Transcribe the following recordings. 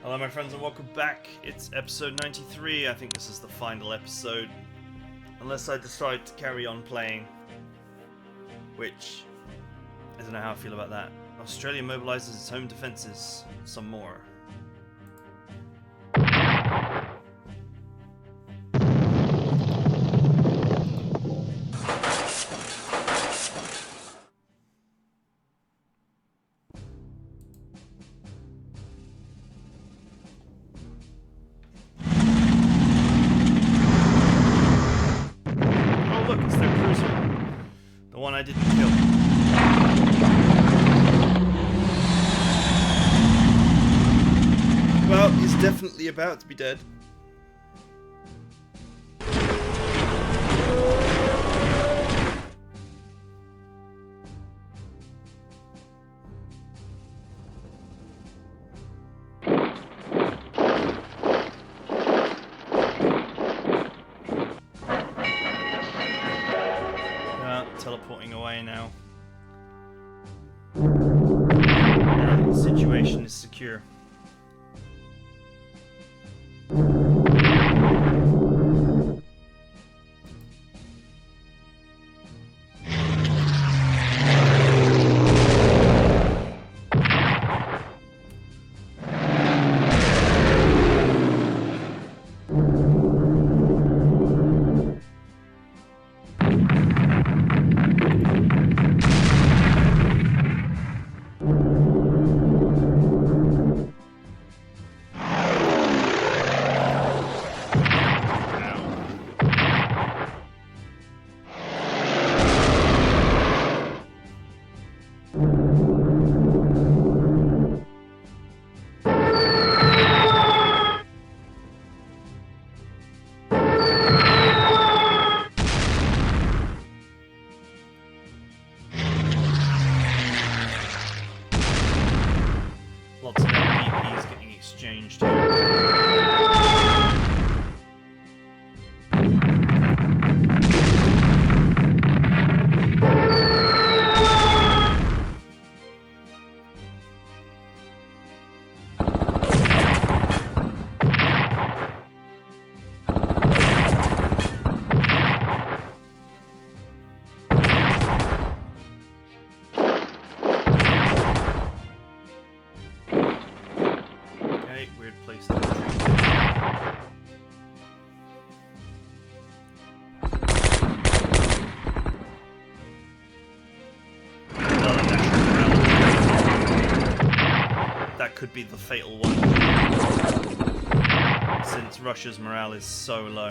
Hello my friends and welcome back. It's episode 93. I think this is the final episode. Unless I decide to carry on playing. Which, I don't know how I feel about that. Australia mobilises its home defences. Some more. I didn't kill. Well, he's definitely about to be dead. Teleporting away now. And the situation is secure. Lots of MPs getting exchanged here. Weird place to be. That could be the fatal one, since Russia's morale is so low.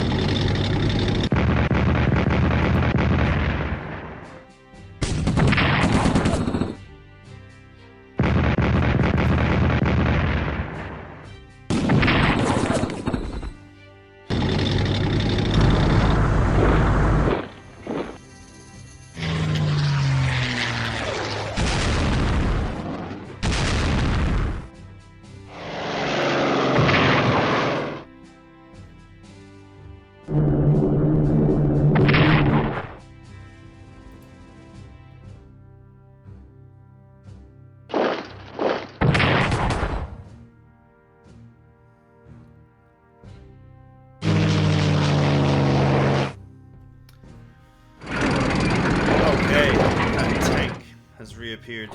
Has reappeared.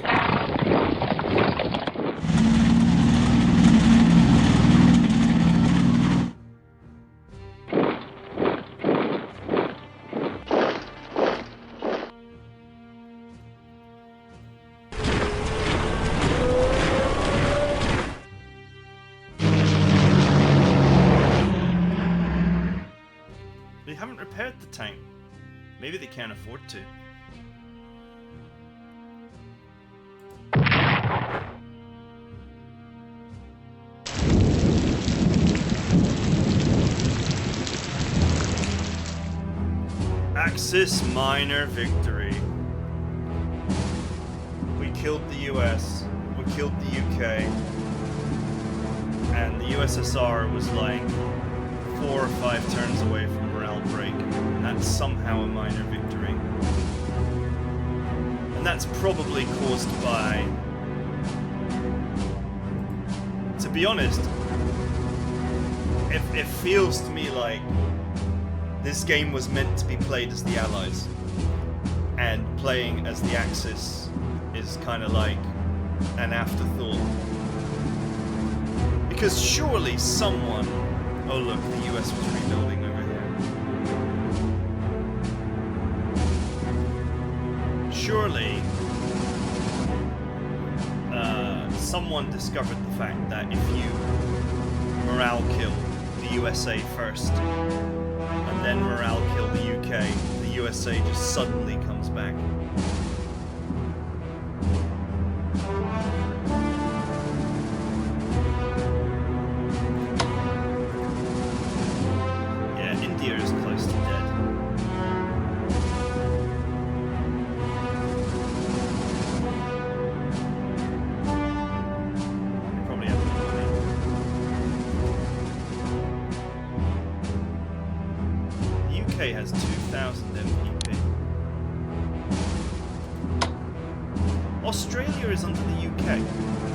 They haven't repaired the tank. Maybe they can't afford to. Axis minor victory. We killed the US, we killed the UK, and the USSR was like 4 or 5 turns away from morale break, and that's somehow a minor victory. And that's probably caused by, to be honest, It feels to me like this game was meant to be played as the Allies, and playing as the Axis is kind of like an afterthought. Because surely someone... Oh look, the US was rebuilding over here. Surely someone discovered the fact that if you morale kill the USA first and then morale kill the UK, the USA just suddenly comes back. Yeah, India is close to dead. They probably have no money. The UK has 2,000 MPP. Australia is under the UK,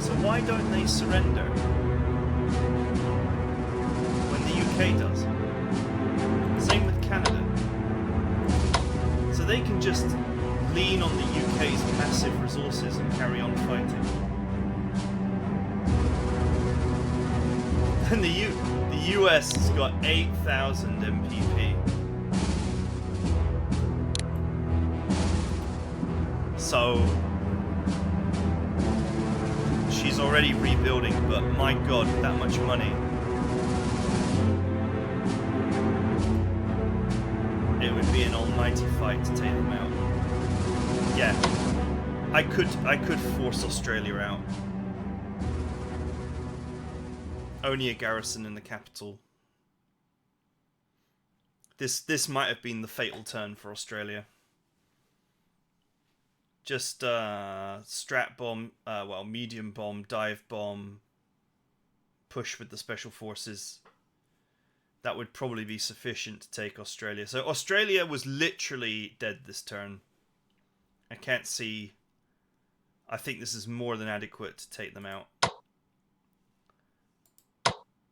so why don't they surrender when the UK does? Same with Canada. So they can just lean on the UK's massive resources and carry on fighting. And the US has got 8,000 MPP. So she's already rebuilding, but my god, that much money. It would be an almighty fight to take them out. Yeah. I could force Australia out. Only a garrison in the capital. This might have been the fatal turn for Australia. Just strat bomb, well, medium bomb, dive bomb, push with the special forces. That would probably be sufficient to take Australia. So Australia was literally dead this turn. I can't see... I think this is more than adequate to take them out.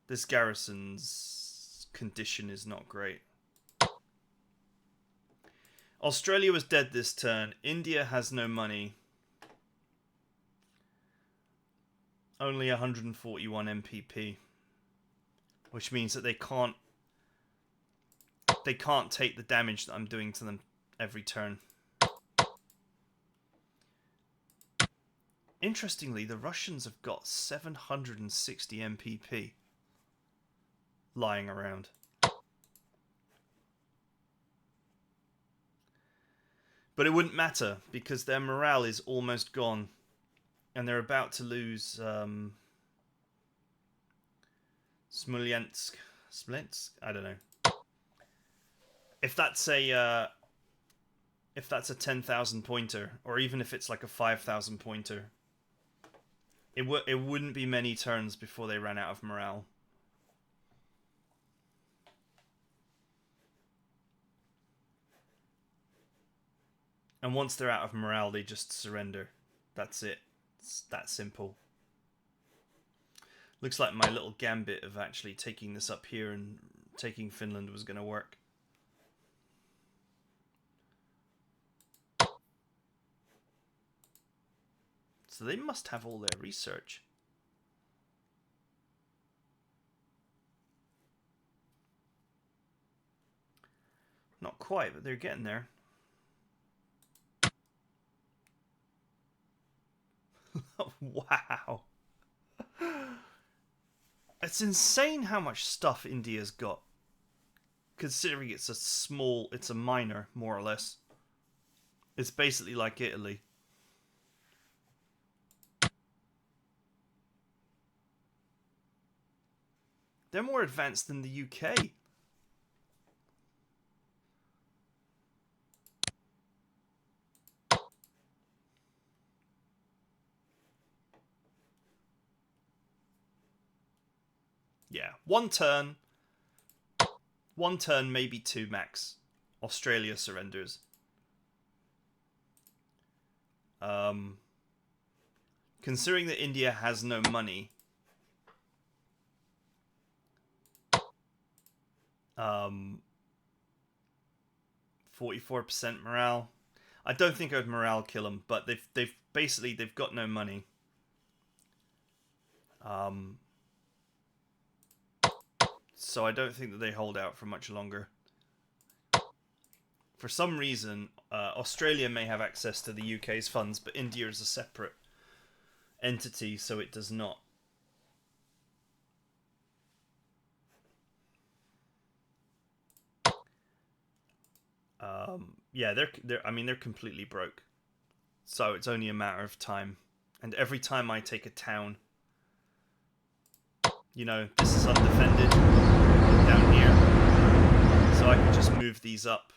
This garrison's condition is not great. Australia was dead this turn. India has no money. Only 141 MPP. Which means that they can't take the damage that I'm doing to them every turn. Interestingly, the Russians have got 760 MPP lying around. But it wouldn't matter, because their morale is almost gone. And they're about to lose Smolensk? I don't know. If that's a 10,000 pointer, or even if it's like a 5,000 pointer, it wouldn't be many turns before they ran out of morale. And once they're out of morale, they just surrender. That's it. It's that simple. Looks like my little gambit of actually taking this up here and taking Finland was going to work. So they must have all their research. Not quite, but they're getting there. Wow. It's insane how much stuff India's got. Considering it's a minor, more or less. It's basically like Italy. They're more advanced than the UK. Yeah, one turn, maybe two max. Australia surrenders. Considering that India has no money, 44% morale. I don't think I'd morale kill them, but they've basically they've got no money. So I don't think that they hold out for much longer. For some reason, Australia may have access to the UK's funds, but India is a separate entity, so it does not. Yeah, they're completely broke. So it's only a matter of time. And every time I take a town, you know, this is undefended down here. So I can just move these up.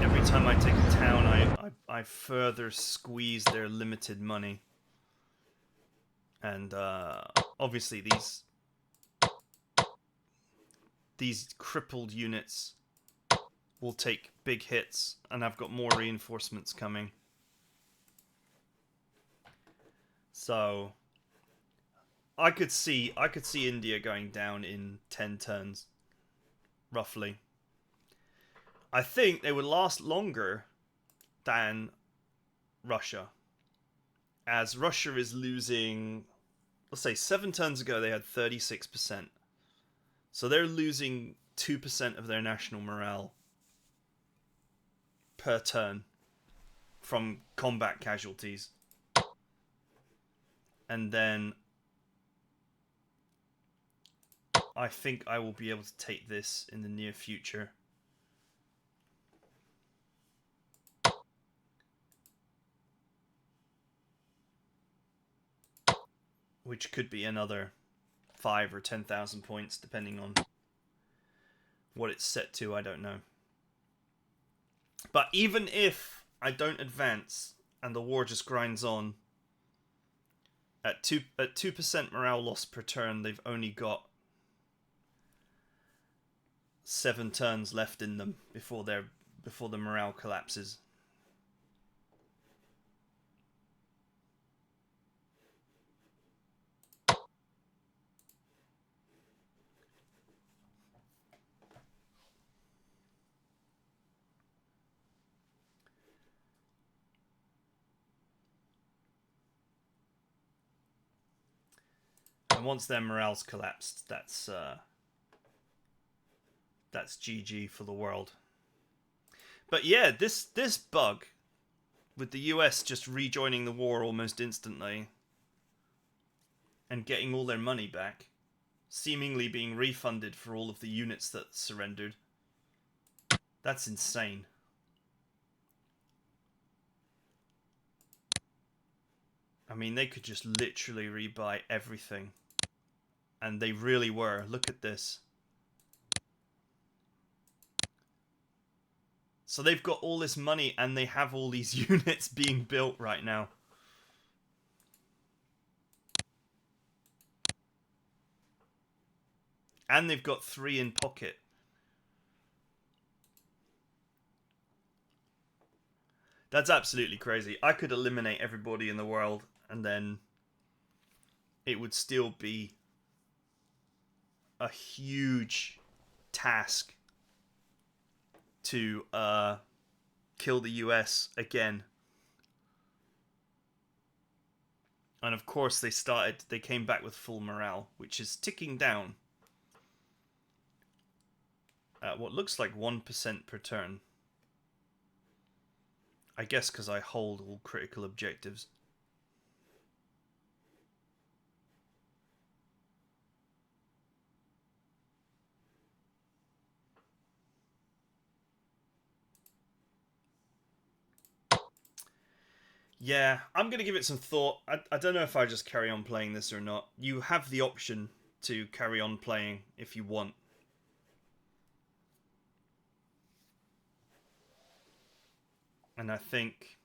Every time I take a town, I further squeeze their limited money. And obviously these crippled units will take big hits, and I've got more reinforcements coming. So I could see India going down in 10 turns, roughly. I think they would last longer than Russia, as Russia is losing, let's say 7 turns ago they had 36%. So they're losing 2% of their national morale per turn from combat casualties. And then I think I will be able to take this in the near future. Which could be another 5 or 10,000 points, depending on what it's set to, I don't know. But even if I don't advance and the war just grinds on, at 2% morale loss per turn, they've only got 7 turns left in them before the morale collapses. And once their morale's collapsed, that's GG for the world. But yeah, this bug with the US just rejoining the war almost instantly and getting all their money back, seemingly being refunded for all of the units that surrendered. That's insane. I mean, they could just literally rebuy everything. And they really were. Look at this. So they've got all this money and they have all these units being built right now. And they've got 3 in pocket. That's absolutely crazy. I could eliminate everybody in the world and then it would still be a huge task to kill the US again. And of course they came back with full morale, which is ticking down at what looks like 1% per turn. I guess because I hold all critical objectives. Yeah, I'm going to give it some thought. I don't know if I just carry on playing this or not. You have the option to carry on playing if you want. And I think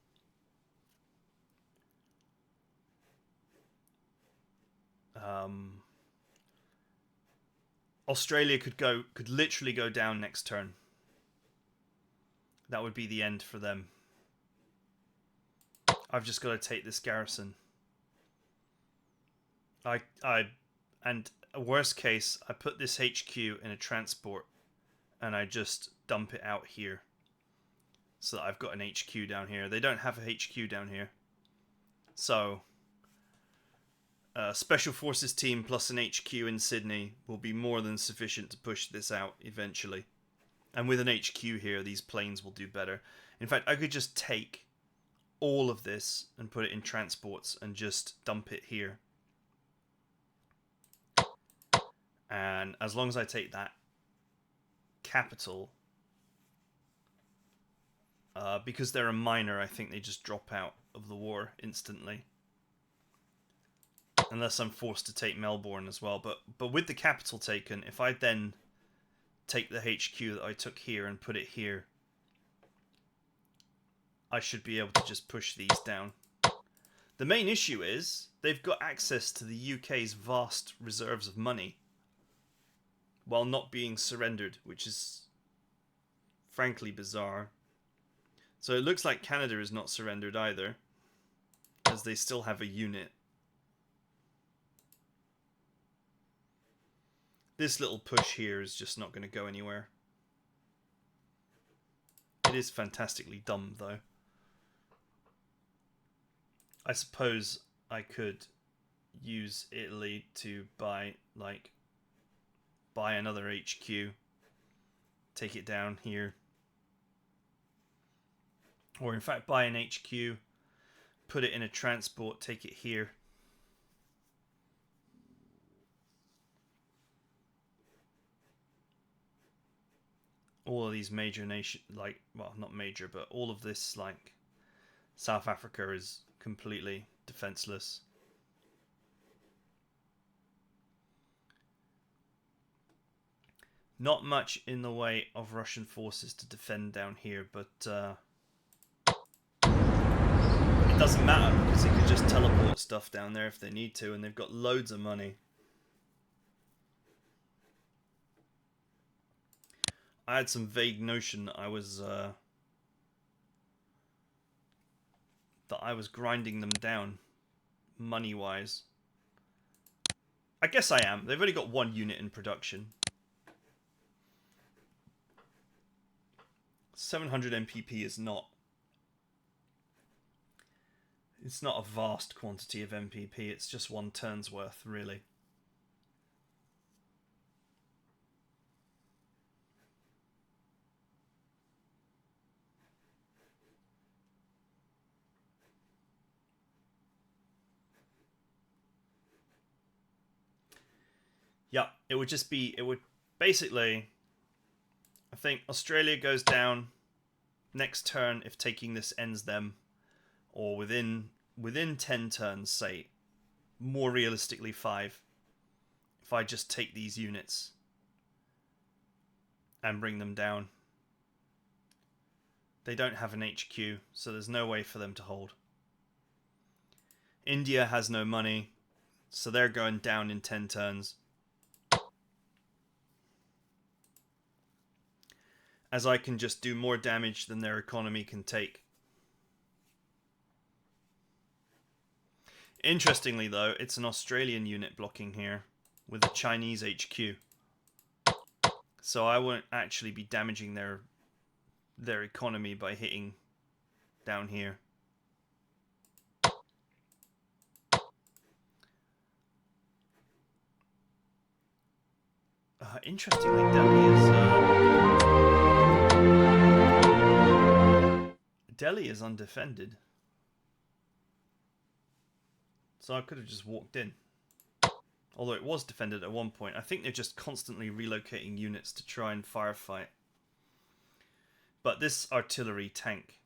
Australia could literally go down next turn. That would be the end for them. I've just got to take this garrison. And worst case, I put this HQ in a transport and I just dump it out here. So that I've got an HQ down here. They don't have a HQ down here. So, Special Forces team plus an HQ in Sydney will be more than sufficient to push this out eventually. And with an HQ here, these planes will do better. In fact, I could just take all of this and put it in transports and just dump it here. And as long as I take that capital, because they're a minor, I think they just drop out of the war instantly. Unless I'm forced to take Melbourne as well. But with the capital taken, if I then take the HQ that I took here and put it here, I should be able to just push these down. The main issue is they've got access to the UK's vast reserves of money while not being surrendered, which is frankly bizarre. So it looks like Canada is not surrendered either, as they still have a unit. This little push here is just not going to go anywhere. It is fantastically dumb, though. I suppose I could use Italy to buy another HQ, take it down here. Or in fact, buy an HQ, put it in a transport, take it here. All of these major nations, well, not major, but all of this, South Africa is completely defenseless. Not much in the way of Russian forces to defend down here, but it doesn't matter because they could just teleport stuff down there if they need to, and they've got loads of money. I had some vague notion that I was grinding them down money-wise. I guess I am. They've only got one unit in production. 700 MPP is not... It's not a vast quantity of MPP. It's just one turn's worth, really. Yeah, it would just be... It would basically... I think Australia goes down next turn if taking this ends them, or within 10 turns, say, more realistically 5, if I just take these units and bring them down. They don't have an HQ, so there's no way for them to hold. India has no money, so they're going down in 10 turns. As I can just do more damage than their economy can take. Interestingly, though, it's an Australian unit blocking here with a Chinese HQ. So I won't actually be damaging their economy by hitting down here. Interestingly, Delhi is undefended. So I could have just walked in. Although it was defended at one point. I think they're just constantly relocating units to try and firefight. But this artillery tank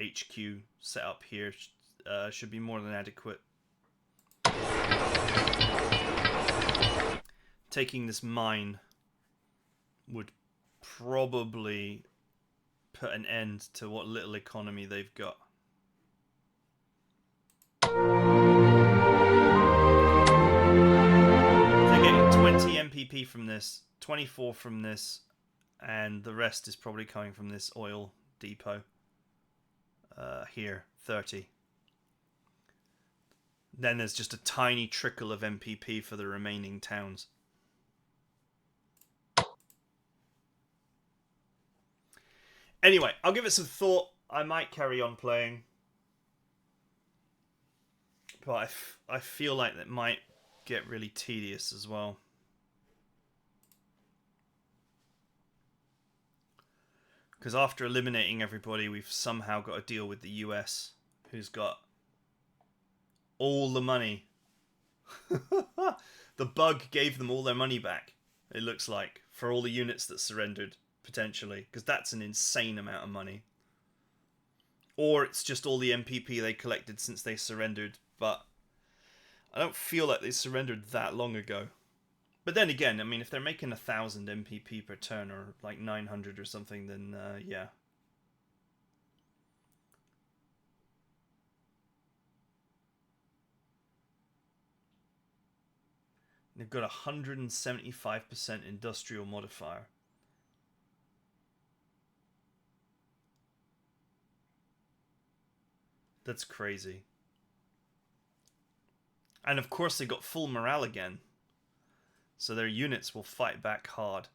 HQ set up here should be more than adequate. Taking this mine would probably put an end to what little economy they've got. They're getting 20 MPP from this, 24 from this, and the rest is probably coming from this oil depot. Here, 30. Then there's just a tiny trickle of MPP for the remaining towns. Anyway, I'll give it some thought. I might carry on playing. But I feel like that might get really tedious as well. Because after eliminating everybody, we've somehow got to deal with the US, who's got all the money. The bug gave them all their money back, it looks like, for all the units that surrendered, potentially. Because that's an insane amount of money. Or it's just all the MPP they collected since they surrendered, but I don't feel like they surrendered that long ago. But then again, I mean, if they're making 1,000 MPP per turn, or like 900 or something, then yeah. They've got 175% industrial modifier. That's crazy. And of course they got full morale again. So their units will fight back hard.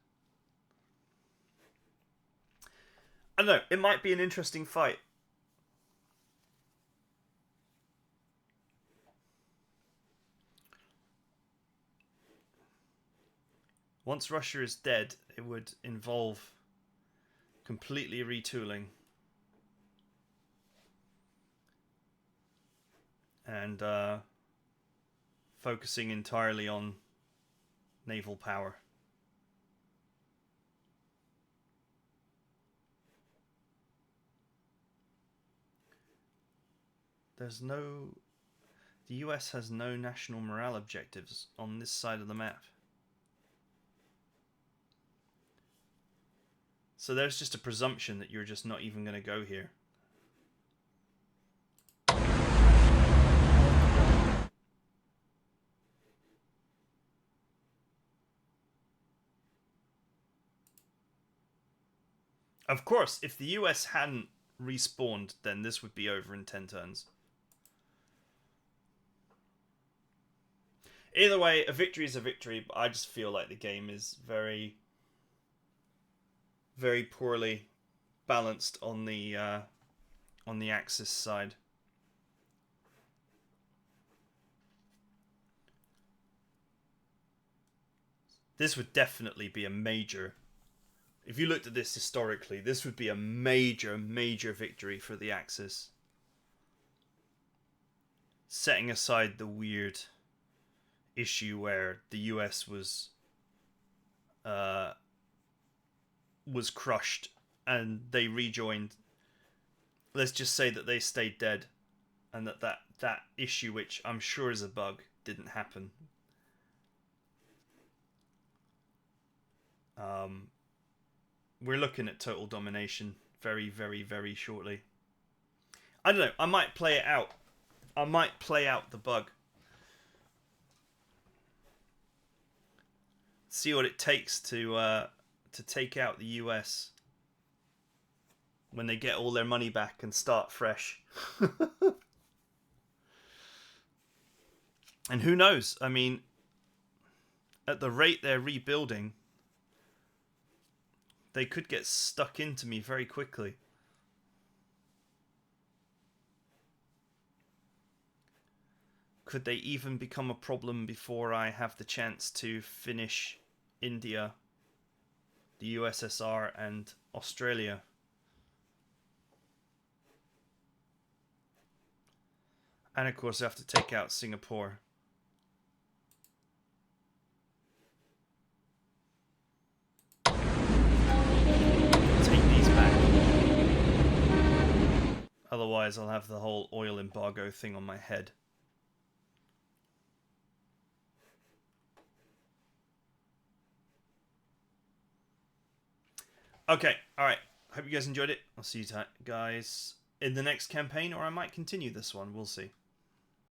I don't know, it might be an interesting fight. Once Russia is dead, it would involve completely retooling. And focusing entirely on naval power. There's no... The US has no national morale objectives on this side of the map. So there's just a presumption that you're just not even going to go here. Of course, if the US hadn't respawned, then this would be over in 10 turns. Either way, a victory is a victory, but I just feel like the game is very, very poorly balanced on the Axis side. This would definitely be a major... If you looked at this historically, this would be a major, major victory for the Axis. Setting aside the weird issue where the US was crushed and they rejoined. Let's just say that they stayed dead, and that issue, which I'm sure is a bug, didn't happen. We're looking at total domination very, very, very shortly. I don't know. I might play it out. I might play out the bug. See what it takes to take out the US when they get all their money back and start fresh. And who knows? I mean, at the rate they're rebuilding, they could get stuck into me very quickly. Could they even become a problem before I have the chance to finish India, the USSR, and Australia? And of course I have to take out Singapore. Otherwise, I'll have the whole oil embargo thing on my head. Okay, alright. Hope you guys enjoyed it. I'll see you guys in the next campaign, or I might continue this one. We'll see.